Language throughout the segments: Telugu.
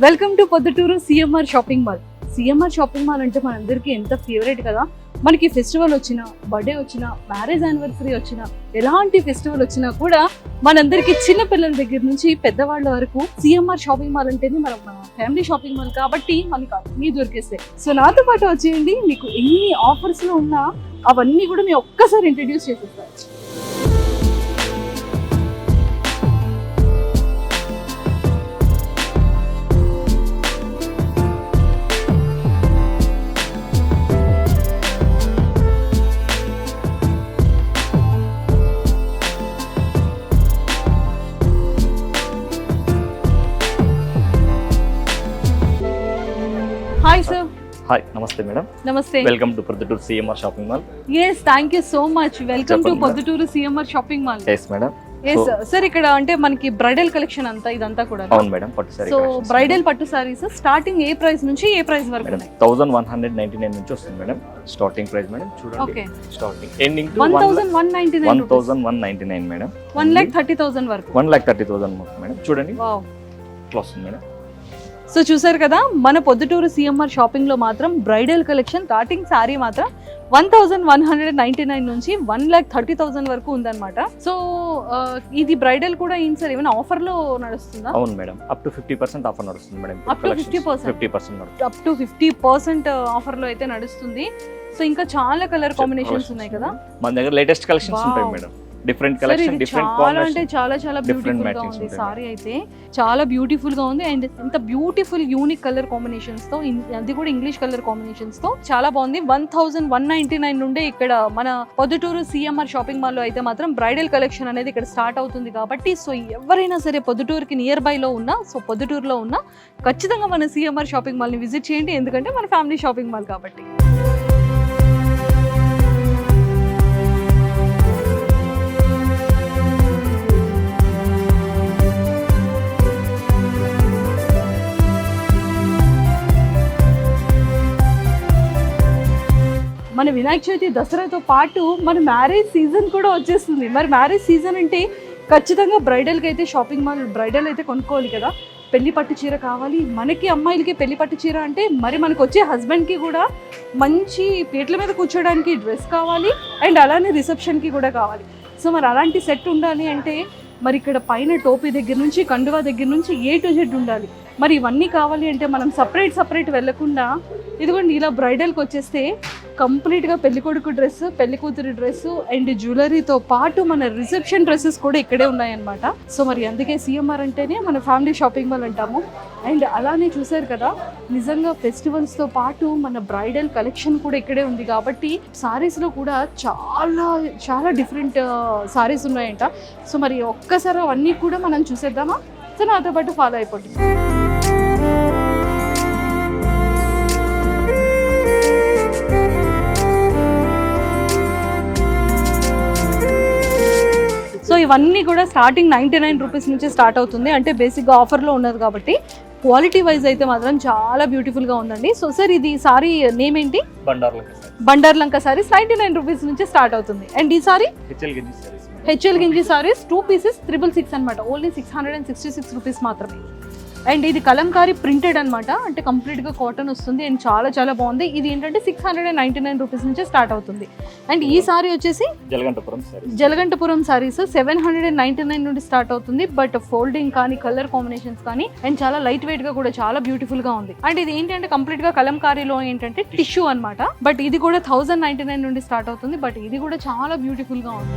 Welcome to Proddatur CMR shopping mall. CMR shopping mall అంటే మనందరికీ ఎంత ఫేవరెట్ కదా. మనకి ఫెస్టివల్ వచ్చినా, బర్త్డే వచ్చినా, మ్యారేజ్ యానివర్సరీ వచ్చినా, ఎలాంటి ఫెస్టివల్ వచ్చినా కూడా మనందరికీ చిన్న పిల్లల దగ్గర నుంచి పెద్దవాళ్ళ వరకు సిఎంఆర్ షాపింగ్ మాల్ అంటేనే మన ఫ్యామిలీ షాపింగ్ మాల్ కాబట్టి మనకు అన్నీ దొరికేస్తాయి. సో నాతో పాటు వచ్చేయండి, మీకు ఎన్ని ఆఫర్స్ లో ఉన్నా అవన్నీ కూడా మేము ఒక్కసారి ఇంట్రడ్యూస్ చేసేస్తాను. Hi sir. హాయ్, నమస్తే మేడం. నమస్తే. Welcome to Proddatur CMR shopping mall. Yes, thank you so much. Welcome to Proddatur CMR shopping mall. Yes madam. Yes sir, ఇక్కడ అంటే మనకి బ్రైడల్ కలెక్షన్ అంతా ఇదంతా కూడా. అవును మేడం, పట్టు సారీ. సో బ్రైడల్ పట్టు సారీస్ స్టార్టింగ్ ఏ ప్రైస్ నుంచి ఏ ప్రైస్ వరకు ఉన్నాయి? 1199 నుంచి వస్తుంది మేడం స్టార్టింగ్ ప్రైస్ మేడం. చూడండి, okay, starting ending to 1199 madam. 1,30,000 వరకు. 1,30,000 మేడం. చూడండి, వావ్, ఇట్లా వస్తుంది మేడం. సో చూసారు కదా, మన పొద్దుటూరు సిఎంఆర్ షాపింగ్ లో మాత్రం బ్రైడల్ కలెక్షన్ స్టార్టింగ్ సారీ మాత్రం 1,199 నుంచి 1,30,000 వరకు ఉందన్నమాట. సో ఇది బ్రైడల్ కూడా ఏంటి సార్, ఏమైనా ఆఫర్ లో నడుస్తుందా? అవును మేడం, అప్ టు 50% ఆఫర్ నడుస్తుంది madam. Up to 50% up to 50% offer లో అయితే నడుస్తుంది. సో ఇంకా చాలా కలర్ కాంబినేషన్స్ ఉన్నాయి కదా మన దగ్గర. లేటెస్ట్ కలెక్షన్స్ ఉంటాయి మేడం. డిఫరెంట్ కలెక్షన్, డిఫరెంట్ చాలా అంటే చాలా బ్యూటిఫుల్ గా ఉంది సారీ అయితే. చాలా బ్యూటిఫుల్ గా ఉంది అండ్ ఇంత బ్యూటిఫుల్ యూనిక్ కలర్ కాంబినేషన్స్ తో, అది కూడా ఇంగ్లీష్ కలర్ కాంబినేషన్స్ తో చాలా బాగుంది. 1,199 నుండే ఇక్కడ మన పొద్దుటూరు సిఎంఆర్ షాపింగ్ మాల్ లో అయితే మాత్రం బ్రైడల్ కలెక్షన్ అనేది ఇక్కడ స్టార్ట్ అవుతుంది కాబట్టి, సో ఎవరైనా సరే పొద్దుటూరుకి నియర్ బై లో ఉన్నా, సో పొద్దుటూరులో ఉన్నా ఖచ్చితంగా మన సిఎంఆర్ షాపింగ్ మాల్ ని విజిట్ చేయండి, ఎందుకంటే మన ఫ్యామిలీ షాపింగ్ మాల్ కాబట్టి. మన వినాయక చవితి దసరాతో పాటు మన మ్యారేజ్ సీజన్ కూడా వచ్చేస్తుంది. మరి మ్యారేజ్ సీజన్ అంటే ఖచ్చితంగా బ్రైడల్కి అయితే షాపింగ్ మాల్ బ్రైడల్ అయితే కొనుక్కోవాలి కదా. పెళ్లి పట్టు చీర కావాలి మనకి, అమ్మాయిలకి పెళ్లి పట్టు చీర అంటే మరి మనకు వచ్చే హస్బెండ్కి కూడా మంచి పీటల మీద కూర్చోడానికి డ్రెస్ కావాలి అండ్ అలానే రిసెప్షన్కి కూడా కావాలి. సో మరి అలాంటి సెట్ ఉండాలి అంటే మరి ఇక్కడ పైన టోపీ దగ్గర నుంచి కండువా దగ్గర నుంచి A to Z ఉండాలి. మరి ఇవన్నీ కావాలి అంటే మనం సపరేట్ వెళ్ళకుండా ఇదిగోండి ఇలా బ్రైడల్కి వచ్చేస్తే కంప్లీట్గా పెళ్ళికొడుకు డ్రెస్, పెళ్లి కూతురి డ్రెస్ అండ్ జ్యువెలరీతో పాటు మన రిసెప్షన్ డ్రెస్సెస్ కూడా ఇక్కడే ఉన్నాయన్నమాట. సో మరి అందుకే సిఎంఆర్ అంటేనే మన ఫ్యామిలీ షాపింగ్ మాల్ అంటాము. అండ్ అలానే చూసారు కదా, నిజంగా ఫెస్టివల్స్తో పాటు మన బ్రైడల్ కలెక్షన్ కూడా ఇక్కడే ఉంది కాబట్టి సారీస్లో కూడా చాలా డిఫరెంట్ సారీస్ ఉన్నాయంట. సో మరి ఒక్కసారి అవన్నీ కూడా మనం చూసేద్దామా? సో నాతో పాటు ఫాలో అయిపోతుంది. సో ఇవన్నీ కూడా స్టార్టింగ్ 99 రూపీస్ నుంచి స్టార్ట్ అవుతుంది. అంటే బేసిక్గా ఆఫర్లో ఉన్నది కాబట్టి క్వాలిటీ వైజ్ అయితే మాత్రం చాలా బ్యూటిఫుల్గా ఉందండి. సో సార్, ఇది సారీ నేమ్ ఏంటి? బండార్ లంక సారీస్ 99 రూపీస్ నుంచి స్టార్ట్ అవుతుంది. అండ్ ఈ సారీ హెచ్ఎల్ గింజి సారీస్ 2 pieces 666 అనమాట. ఓన్లీ 666 రూపీస్ మాత్రమే. అండ్ ఇది కలంకారీ ప్రింటెడ్ అనమాట, అంటే కంప్లీట్గా కాటన్ వస్తుంది అండ్ చాలా బాగుంది. ఇది ఏంటంటే 699 రూపీస్ నుంచి స్టార్ట్ అవుతుంది. అండ్ ఈ సారీ వచ్చేసి జలగంటపురం సారీస్ 799 నుండి స్టార్ట్ అవుతుంది. బట్ ఫోల్డింగ్ కానీ కలర్ కాంబినేషన్స్ కానీ అండ్ చాలా లైట్ వెయిట్ గా కూడా చాలా బ్యూటిఫుల్ గా ఉంది. అండ్ ఇది ఏంటంటే కంప్లీట్ గా కలంకారీలో ఏంటంటే టిష్యూ అనమాట. బట్ ఇది కూడా 1,099 నుండి స్టార్ట్ అవుతుంది. బట్ ఇది కూడా చాలా బ్యూటిఫుల్ గా ఉంది.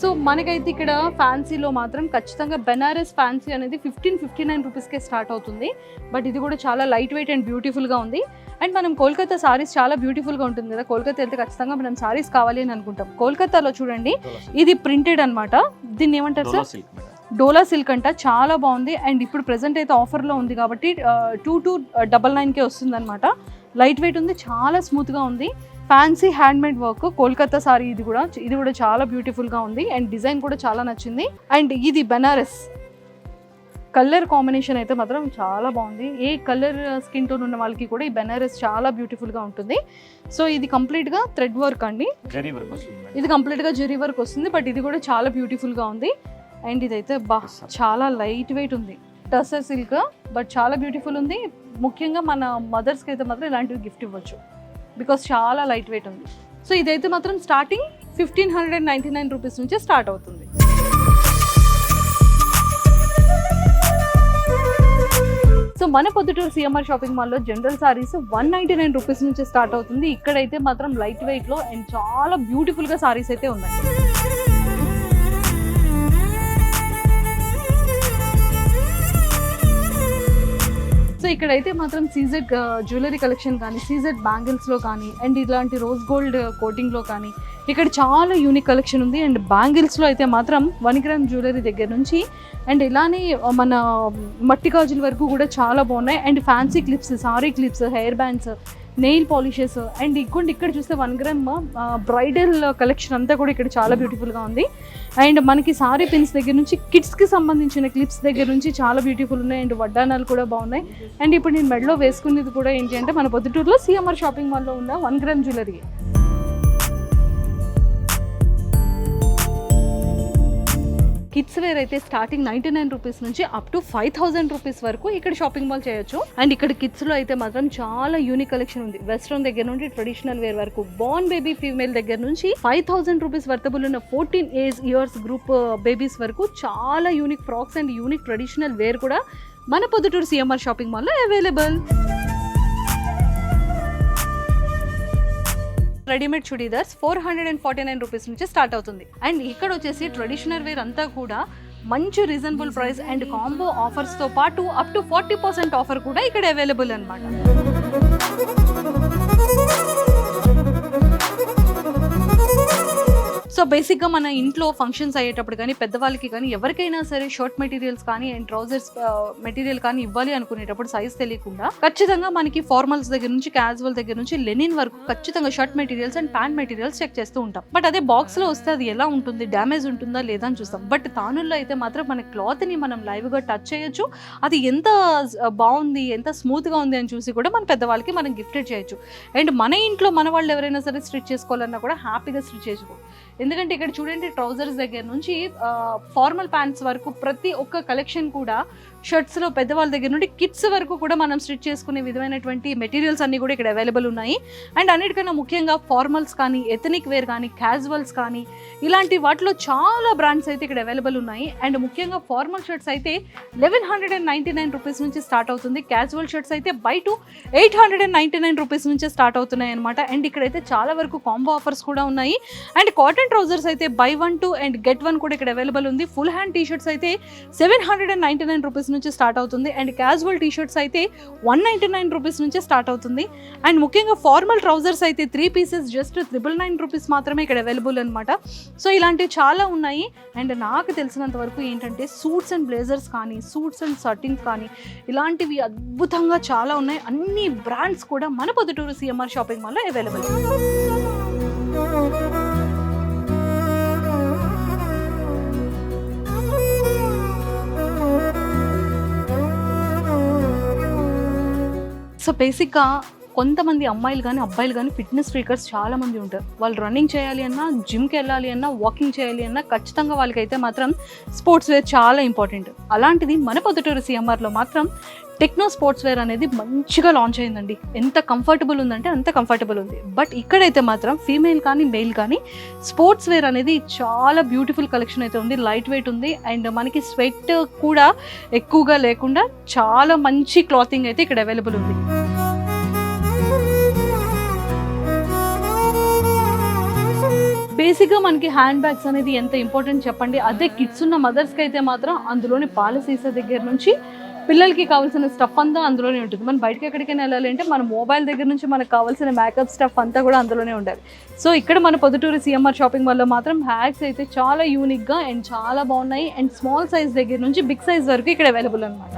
సో మనకైతే ఇక్కడ ఫ్యాన్సీలో మాత్రం ఖచ్చితంగా బెనారస్ ఫ్యాన్సీ అనేది 1559 రూపీస్కే స్టార్ట్ అవుతుంది. బట్ ఇది కూడా చాలా లైట్ వెయిట్ అండ్ బ్యూటిఫుల్గా ఉంది. అండ్ మనం కోల్కతా సారీస్ చాలా బ్యూటిఫుల్గా ఉంటుంది కదా, కోల్కతా అయితే ఖచ్చితంగా మనం సారీస్ కావాలి అని అనుకుంటాం. కోల్కతాలో చూడండి, ఇది ప్రింటెడ్ అనమాట. దీన్ని ఏమంటారు సార్? డోలా సిల్క్ అంట. చాలా బాగుంది. అండ్ ఇప్పుడు ప్రెసెంట్ అయితే ఆఫర్లో ఉంది కాబట్టి 2299కే వస్తుంది అనమాట. లైట్ వెయిట్ ఉంది, చాలా స్మూత్గా ఉంది. Fancy handmade work Kolkata sorry. ఇది కూడా చాలా బ్యూటిఫుల్గా ఉంది అండ్ డిజైన్ కూడా చాలా నచ్చింది. అండ్ ఇది బెనారస్ కలర్ కాంబినేషన్ అయితే మాత్రం చాలా బాగుంది. ఏ కలర్ స్కిన్ టోన్ ఉన్న వాళ్ళకి కూడా ఈ బెనారస్ చాలా బ్యూటిఫుల్గా ఉంటుంది. సో ఇది కంప్లీట్గా థ్రెడ్ వర్క్ అండి, జరీ వర్క్ వస్తుంది మేడం. ఇది కంప్లీట్గా జెరీ వర్క్ వస్తుంది. బట్ ఇది కూడా చాలా బ్యూటిఫుల్గా ఉంది. అండ్ ఇదైతే చాలా లైట్ వెయిట్ ఉంది, టసర్ సిల్క్, బట్ చాలా బ్యూటిఫుల్ ఉంది. ముఖ్యంగా మన మదర్స్కి అయితే మాత్రం ఇలాంటివి గిఫ్ట్ ఇవ్వచ్చు, బికాస్ చాలా లైట్ వెయిట్ ఉంది. సో ఇదైతే మాత్రం స్టార్టింగ్ 1599 రూపీస్ నుంచే స్టార్ట్ అవుతుంది. సో మన పొద్దుటూరు సిఎంఆర్ షాపింగ్ మాల్లో జనరల్ సారీస్ 199 రూపీస్ నుంచి స్టార్ట్ అవుతుంది. ఇక్కడైతే మాత్రం లైట్ వెయిట్లో అండ్ చాలా బ్యూటిఫుల్గా సారీస్ అయితే ఉన్నాయి. సో ఇక్కడైతే మాత్రం సీజెడ్ జ్యువెలరీ కలెక్షన్ కానీ, సీజెడ్ బ్యాంగిల్స్లో కానీ, అండ్ ఇలాంటి రోజ్ గోల్డ్ కోటింగ్లో కానీ ఇక్కడ చాలా యూనిక్ కలెక్షన్ ఉంది. అండ్ బ్యాంగిల్స్లో అయితే మాత్రం 1 గ్రామ్ జ్యువెలరీ దగ్గర నుంచి అండ్ ఇలానే మన మట్టి గాజుల వరకు కూడా చాలా బాగున్నాయి. And fancy clips, sorry clips, hair bands, nail polishes, and ఇక్కడ చూస్తే 1 గ్రామ్ బ్రైడల్ కలెక్షన్ అంతా కూడా ఇక్కడ చాలా బ్యూటిఫుల్గా ఉంది. అండ్ మనకి సారీ పిన్స్ దగ్గర నుంచి కిడ్స్కి సంబంధించిన క్లిప్స్ దగ్గర నుంచి చాలా బ్యూటిఫుల్ ఉన్నాయి. అండ్ వడ్డానాలు కూడా బాగున్నాయి. అండ్ ఇప్పుడు నేను మెడలో వేసుకునేది కూడా ఏంటి అంటే మన పొద్దుటూరులో సిఎంఆర్ షాపింగ్ మాల్లో ఉన్న 1 గ్రామ్ జ్యువెలరీ. కిడ్స్ వేర్ అయితే స్టార్టింగ్ 99 రూపీస్ నుంచి అప్ టు 5000 రూపీస్ వరకు ఇక్కడ షాపింగ్ మాల్ చేయొచ్చు. అండ్ ఇక్కడ కిడ్స్లో అయితే మాత్రం చాలా యూనిక్ కలెక్షన్ ఉంది. వెస్ట్రన్ దగ్గర నుండి ట్రెడిషనల్ వేర్ వరకు, బోర్న్ బేబీ ఫీమేల్ దగ్గర నుంచి 5000 రూపీస్ వర్తబుల్ ఉన్న 14 ఇయర్స్ గ్రూప్ బేబీస్ వరకు చాలా unique frocks and unique traditional wear కూడా మన పొద్దుటూరు సిఎంఆర్ షాపింగ్ మాల్లో అవైలబుల్. రెడీమేడ్ చుడీదార్స్ 449 రూపీస్ నుంచి స్టార్ట్ అవుతుంది. అండ్ ఇక్కడ వచ్చేసి ట్రెడిషనల్ వేర్ అంతా కూడా మంచి రీజనబుల్ ప్రైస్ అండ్ కాంబో ఆఫర్స్తో పాటు అప్ టు 40% ఆఫర్ కూడా ఇక్కడ అవైలబుల్ అన్నమాట. సో బేసిక్గా మన ఇంట్లో ఫంక్షన్స్ అయ్యేటప్పుడు కానీ, పెద్దవాళ్ళకి కానీ, ఎవరికైనా సరే షర్ట్ మెటీరియల్స్ కానీ అండ్ ట్రౌజర్స్ మెటీరియల్ కానీ ఇవ్వాలి అనుకునేటప్పుడు సైజ్ తెలియకుండా ఖచ్చితంగా మనకి ఫార్మల్స్ దగ్గర నుంచి క్యాజువల్ దగ్గర నుంచి లెనిన్ వరకు ఖచ్చితంగా shirt materials and pant materials check చేస్తూ ఉంటాం. బట్ అదే బాక్స్లో వస్తే అది ఎలా ఉంటుంది, డ్యామేజ్ ఉంటుందా లేదా అని చూస్తాం. బట్ తానుల్లో అయితే మాత్రం మన క్లాత్ని మనం లైవ్గా టచ్ చేయొచ్చు. అది ఎంత బాగుంది, ఎంత స్మూత్గా ఉంది అని చూసి కూడా మన పెద్దవాళ్ళకి మనం గిఫ్టెడ్ చేయొచ్చు. అండ్ మన ఇంట్లో మన వాళ్ళు ఎవరైనా సరే స్టిచ్ చేసుకోవాలన్నా కూడా హ్యాపీగా స్టిచ్ చేసుకో. ఎందుకంటే ఇక్కడ చూడండి, ట్రౌజర్స్ దగ్గర నుంచి ఫార్మల్ ప్యాంట్స్ వరకు ప్రతి ఒక్క కలెక్షన్ కూడా షర్ట్స్లో పెద్దవాళ్ళ దగ్గర నుండి కిడ్స్ వరకు కూడా మనం స్టిచ్ చేసుకునే విధమైనటువంటి మెటీరియల్స్ అన్నీ కూడా ఇక్కడ అవైలబుల్ ఉన్నాయి. అండ్ అన్నిటికన్నా ముఖ్యంగా ఫార్మల్స్ కానీ, ఎథనిక్ వేర్ కానీ, క్యాజువల్స్ కానీ ఇలాంటి వాటిలో చాలా బ్రాండ్స్ అయితే ఇక్కడ అవైలబుల్ ఉన్నాయి. అండ్ ముఖ్యంగా ఫార్మల్ షర్ట్స్ అయితే 1199 రూపీస్ నుంచి స్టార్ట్ అవుతుంది. క్యాజువల్ షర్ట్స్ అయితే బై 899 రూపీస్ నుంచి స్టార్ట్ అవుతున్నాయి అనమాట. అండ్ ఇక్కడైతే చాలా వరకు కాంబో ఆఫర్స్ కూడా ఉన్నాయి. అండ్ కాటన్ ట్రౌజర్స్ అయితే బై 1 2 అండ్ గెట్ 1 కూడా ఇక్కడ అవైలబుల్ ఉంది. ఫుల్ హ్యాండ్ టీ షర్ట్స్ అయితే 799 రూపీస్ నుంచి స్టార్ట్ అవుతుంది. అండ్ క్యాజువల్ టీ షర్ట్స్ అయితే 199 రూపీస్ నుంచి స్టార్ట్ అవుతుంది. అండ్ ముఖ్యంగా ఫార్మల్ ట్రౌజర్స్ అయితే 3 పీసెస్ జస్ట్ 999 రూపీస్ మాత్రమే ఇక్కడ అవైలబుల్ అనమాట. సో ఇలాంటివి చాలా ఉన్నాయి. అండ్ నాకు తెలిసినంత వరకు ఏంటంటే సూట్స్ అండ్ బ్లేజర్స్ కానీ, సూట్స్ అండ్ షర్టింగ్స్ కానీ ఇలాంటివి అద్భుతంగా చాలా ఉన్నాయి. అన్ని బ్రాండ్స్ కూడా మన పొద్దుటూరు సిఎంఆర్ షాపింగ్ మాల్లో అవైలబుల్. సో బేసిక్గా కొంతమంది అమ్మాయిలు కానీ అబ్బాయిలు కానీ ఫిట్నెస్ ఫ్రీకర్స్ చాలా మంది ఉంటారు. వాళ్ళు రన్నింగ్ చేయాలి అన్నా, జిమ్కి వెళ్ళాలి అన్నా, వాకింగ్ చేయాలి అన్నా ఖచ్చితంగా వాళ్ళకైతే మాత్రం స్పోర్ట్స్ వేర్ చాలా ఇంపార్టెంట్. అలాంటిది మన పొద్దుటూరు సిఎంఆర్లో మాత్రం టెక్నో స్పోర్ట్స్ వేర్ అనేది మంచిగా లాంచ్ అయిందండి. ఎంత కంఫర్టబుల్ ఉందంటే అంత కంఫర్టబుల్ ఉంది. బట్ ఇక్కడైతే మాత్రం ఫీమేల్ కానీ మెయిల్ కానీ స్పోర్ట్స్ వేర్ అనేది చాలా బ్యూటిఫుల్ కలెక్షన్ అయితే ఉంది. లైట్ వెయిట్ ఉంది. అండ్ మనకి స్వెట్ కూడా ఎక్కువగా లేకుండా చాలా మంచి క్లాతింగ్ అయితే ఇక్కడ అవైలబుల్ ఉంది. బేసిక్గా మనకి హ్యాండ్ బ్యాగ్స్ అనేది ఎంత ఇంపార్టెంట్ చెప్పండి. అదే కిడ్స్ ఉన్న మదర్స్కి అయితే మాత్రం అందులోని పాల సీసా దగ్గర నుంచి పిల్లలకి కావాల్సిన స్టఫ్ అంతా అందులోనే ఉంటుంది. మనం బయటకి ఎక్కడికైనా వెళ్ళాలి అంటే మన మొబైల్ దగ్గర నుంచి మనకు కావాల్సిన మేకప్ స్టఫ్ అంతా కూడా అందులోనే ఉండాలి. సో ఇక్కడ మన పొద్దుటూరు సిఎంఆర్ షాపింగ్ మాల్లో మాత్రం బ్యాగ్స్ అయితే చాలా యూనిక్గా అండ్ చాలా బాగున్నాయి. అండ్ స్మాల్ సైజ్ దగ్గర నుంచి బిగ్ సైజ్ వరకు ఇక్కడ అవైలబుల్ అనమాట.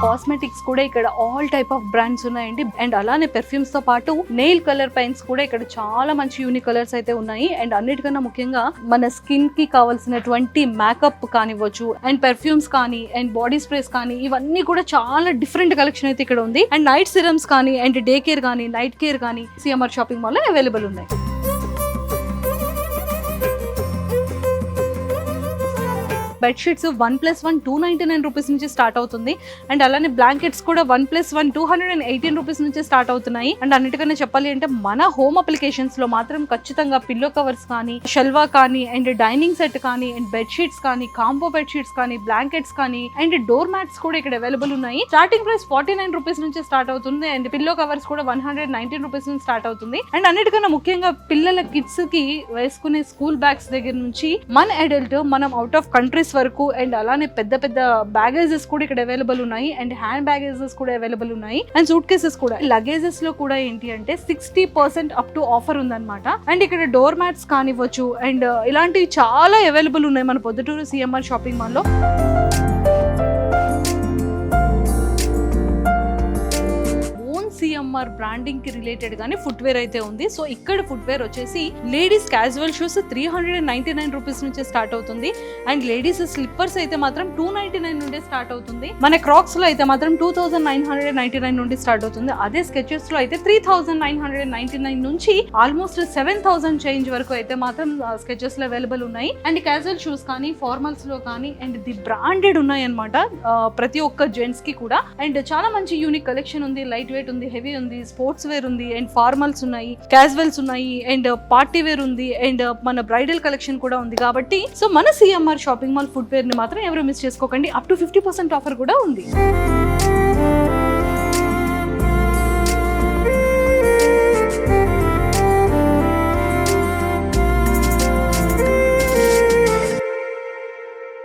కాస్మెటిక్స్ కూడా ఇక్కడ ఆల్ టైప్ ఆఫ్ బ్రాండ్స్ ఉన్నాయండి. అండ్ అలానే పెర్ఫ్యూమ్స్ తో పాటు నెయిల్ కలర్ పెయింట్స్ కూడా ఇక్కడ చాలా మంచి యూనిక్ కలర్స్ అయితే ఉన్నాయి. అండ్ అన్నిటికన్నా ముఖ్యంగా మన స్కిన్ కి కావాల్సినటువంటి మేకప్ కానివ్వచ్చు, అండ్ పెర్ఫ్యూమ్స్ కానీ, అండ్ బాడీ స్ప్రేస్ కానీ, ఇవన్నీ కూడా చాలా డిఫరెంట్ కలెక్షన్ అయితే ఇక్కడ ఉంది. అండ్ నైట్ సిరమ్స్ కానీ, అండ్ డే కేర్ కానీ, నైట్ కేర్ కానీ సిఎంఆర్ షాపింగ్ మాల్ లో అవైలబుల్ ఉన్నాయి. బెడ్షీట్స్ 1+1 299 రూపీస్ నుంచి స్టార్ట్ అవుతుంది. అండ్ అలానే బ్లాంకెట్స్ కూడా 1+1 218 రూపీస్ నుంచి స్టార్ట్ అవుతున్నాయి. అండ్ అన్నిటికన్నా చెప్పాలి అంటే మన హోమ్ అప్లికేషన్స్ లో మాత్రం ఖచ్చితంగా పిల్లో కవర్స్ కానీ, షెల్వా కానీ, అండ్ డైనింగ్ సెట్ కానీ, అండ్ బెడ్షీట్స్ కానీ, కాంబో బెడ్షీట్స్ కానీ, బ్లాంకెట్స్ కానీ, అండ్ డోర్ మ్యాట్స్ కూడా ఇక్కడ అవైలబుల్ ఉన్నాయి. స్టార్టింగ్ ప్రైస్ 49 రూపీస్ నుంచి స్టార్ట్ అవుతుంది. అండ్ పిల్లో కవర్స్ కూడా 119 రూపీస్ నుంచి స్టార్ట్ అవుతుంది. అండ్ అన్నిటికన్నా ముఖ్యంగా పిల్లల కిడ్స్ కి వేసుకునే స్కూల్ బ్యాగ్స్ దగ్గర నుంచి మన అడల్ట్, మనం అవుట్ ఆఫ్ కంట్రీస్ వరకు, అండ్ అలానే పెద్ద పెద్ద బ్యాగేజెస్ కూడా ఇక్కడ అవైలబుల్ ఉన్నాయి. అండ్ హ్యాండ్ బ్యాగేజెస్ కూడా అవైలబుల్ ఉన్నాయి. అండ్ సూట్ కేసెస్ కూడా, లగేజెస్ లో కూడా ఏంటి అంటే 60% అప్ టు ఆఫర్ ఉందన్నమాట. అండ్ ఇక్కడ డోర్ మ్యాట్స్ కానివ్వచ్చు, అండ్ ఇలాంటివి చాలా అవైలబుల్ ఉన్నాయి మన పొద్దుటూరు సిఎంఆర్ షాపింగ్ మాల్ లో. సిఎంఆర్ బ్రాండింగ్ కి రిలేటెడ్ గానీ ఫుట్వేర్ అయితే ఉంది. సో ఇక్కడ ఫుట్వేర్ వచ్చేసి లేడీస్ క్యాజువల్ షూస్ 399 రూపీస్ నుంచి స్టార్ట్ అవుతుంది. అండ్ లేడీస్ స్లిప్పర్స్ అయితే మాత్రం 299 నుండి స్టార్ట్ అవుతుంది. మన క్రాక్స్ లో అయితే మాత్రం 2999 నుండి స్టార్ట్ అవుతుంది. అదే స్కెచెస్ లో అయితే 3999 నుంచి ఆల్మోస్ట్ 7000 చేంజ్ వరకు అయితే మాత్రం స్కెచెస్ లో అవైలబుల్ ఉన్నాయి. అండ్ క్యాజువల్ షూస్ కానీ, ఫార్మల్స్ లో కానీ, అండ్ ది బ్రాండెడ్ ఉన్నాయి అనమాట ప్రతి ఒక్క జెంట్స్ కి కూడా. అండ్ చాలా మంచి యూనిక్ కలెక్షన్ ఉంది. లైట్ వెయిట్ ఉంది, హెవీ ఉంది, స్పోర్ట్స్ వేర్ ఉంది, అండ్ ఫార్మల్స్ ఉన్నాయి, క్యాజువల్స్ ఉన్నాయి, అండ్ పార్టీ వేర్ ఉంది, అండ్ మన బ్రైడల్ కలెక్షన్ కూడా ఉంది. కాబట్టి సో మన సిఎంఆర్ షాపింగ్ మాల్ ఫుట్వేర్ ని మాత్రం ఎవరు మిస్ చేసుకోకండి. అప్ టు 50% ఆఫర్ కూడా ఉంది.